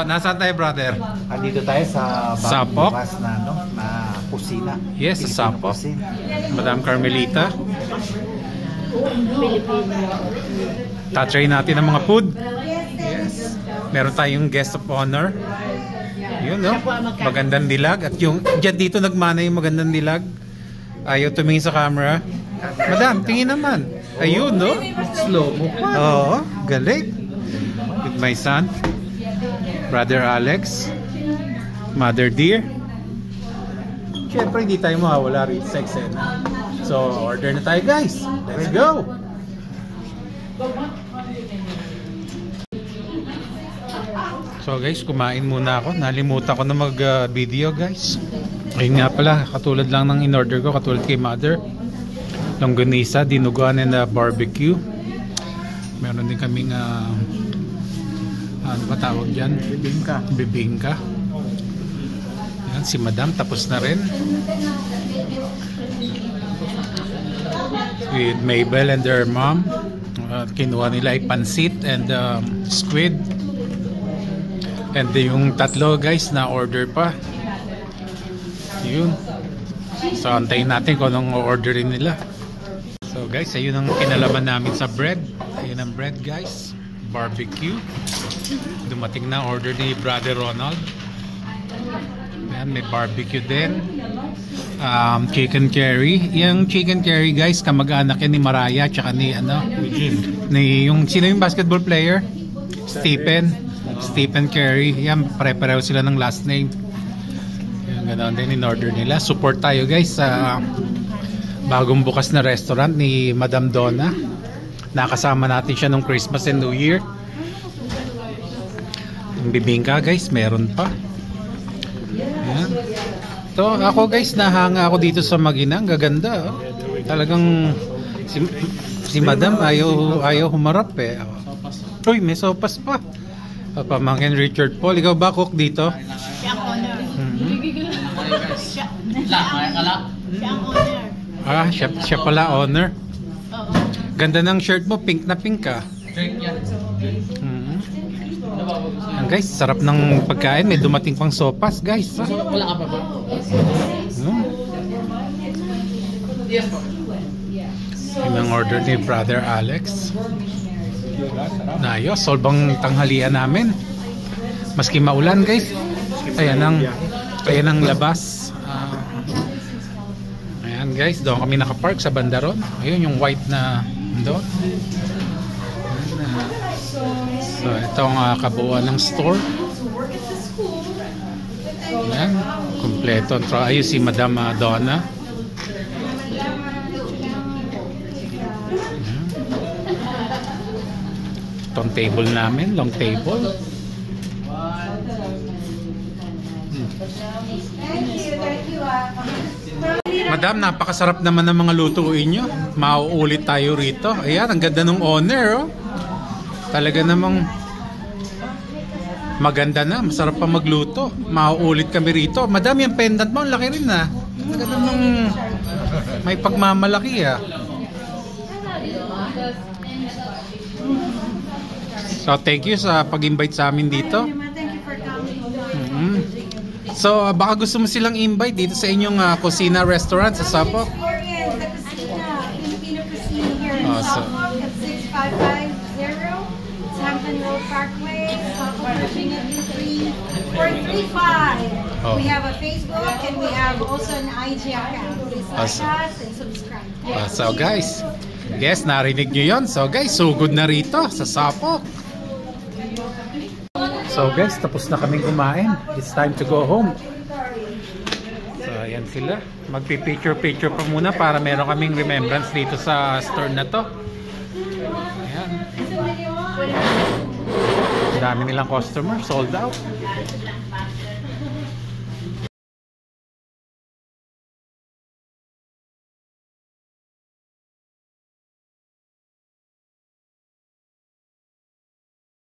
Nasaan tayo, brother? Andito tayo sa Sapok bukas na, na kusina. Yes, sa Sapok. Madam Carmelita. Tatry natin ang mga food. Yes. Meron tayong guest of honor. Yun, no? Magandang dilag. At yung dyan dito nagmana yung magandang dilag. Ayaw tumingin sa camera. Madam, tingin naman. Ayun, no? Slow mo pa. Oo, galing. With my son, Brother Alex, Mother Dear. Siyempre, hindi tayo mawawala rin sa eksena. So, order na tayo, guys. Let's go! So guys, kumain muna ako. Nalimutan ko na mag-video, guys. Ayun nga pala, katulad lang ng in-order ko, katulad kay Mother. Longganisa, dinuguan and barbecue. Meron din kaming ano ba tawag dyan? Bibingka. Yan, si Madam tapos na rin. With Mabel and their mom. Kinuha nila ay pansit and squid. And yung tatlo, guys, na order pa. Yun. So antayin natin kung anong orderin nila. So guys, ayun ang kinalaman namin sa bread. Ayun ang bread, guys. Barbecue. Dumating na order ni Brother Ronald. Ayan, may barbecue din. Chicken curry. Yung chicken curry, guys, kamag-anak yan ni Mariah tsaka ni sino yung basketball player? Stephen Curry. Yan, pare-pareho sila ng last name. Yan, ganoon din in order nila. Support tayo, guys, sa bagong bukas na restaurant ni Madam Donna. Nakasama natin siya nung Christmas and New Year. Yung bibingka, guys, meron pa. Yan. So ako, guys, nahanga ako dito sa Maginang. Gaganda, oh. Talagang si Madam ayaw humarap eh. Uy, may sopas pa. Pamangkin Richard Paul. Ikaw ba cook dito? Siya ang owner. Siya ang owner. Siya pala owner. Ganda ng shirt mo, pink na pink ka. Yan, guys, sarap ng pagkain. May dumating pang sopas, guys. Wala ka pa ba? Yun ang order ni Brother Alex. Ayos, solbang tanghalian namin. Maski maulan, guys. Ayan ang labas. Ayan, guys, doon kami nakapark sa bandaron. Ayun yung white na doon. So itong kabuuan ng store. Ayan, kompleto. Ayun si Madam Donna. Itong table namin, long table. Madam, napakasarap naman ng mga lutuin nyo. Mauulit tayo rito. Ayan, ang ganda ng owner, oh. Talaga namang maganda na, masarap pa magluto. Mauulit kami rito. Madam, yung pendant mo, ang laki rin, ah. Talaga namang may pagmamalaki, ah. So thank you sa pag-invite sa amin dito. So baka gusto mo silang invite dito sa inyong Kusina Restaurant sa Sapok. Filipino Cuisine here in Sapok at 6550 Hampton Road Parkway, Sapok, Virginia 23435. We have a Facebook and we have also an IG account. Please like us and subscribe. So guys, yes, narinig nyo yun. So guys, sugod na rito sa Sapok. So guys, tapos na kaming kumain. It's time to go home. So ayan sila. Magpi-picture pa muna para meron kaming remembrance dito sa store na to. Ayan. Ang dami nilang customer, sold out.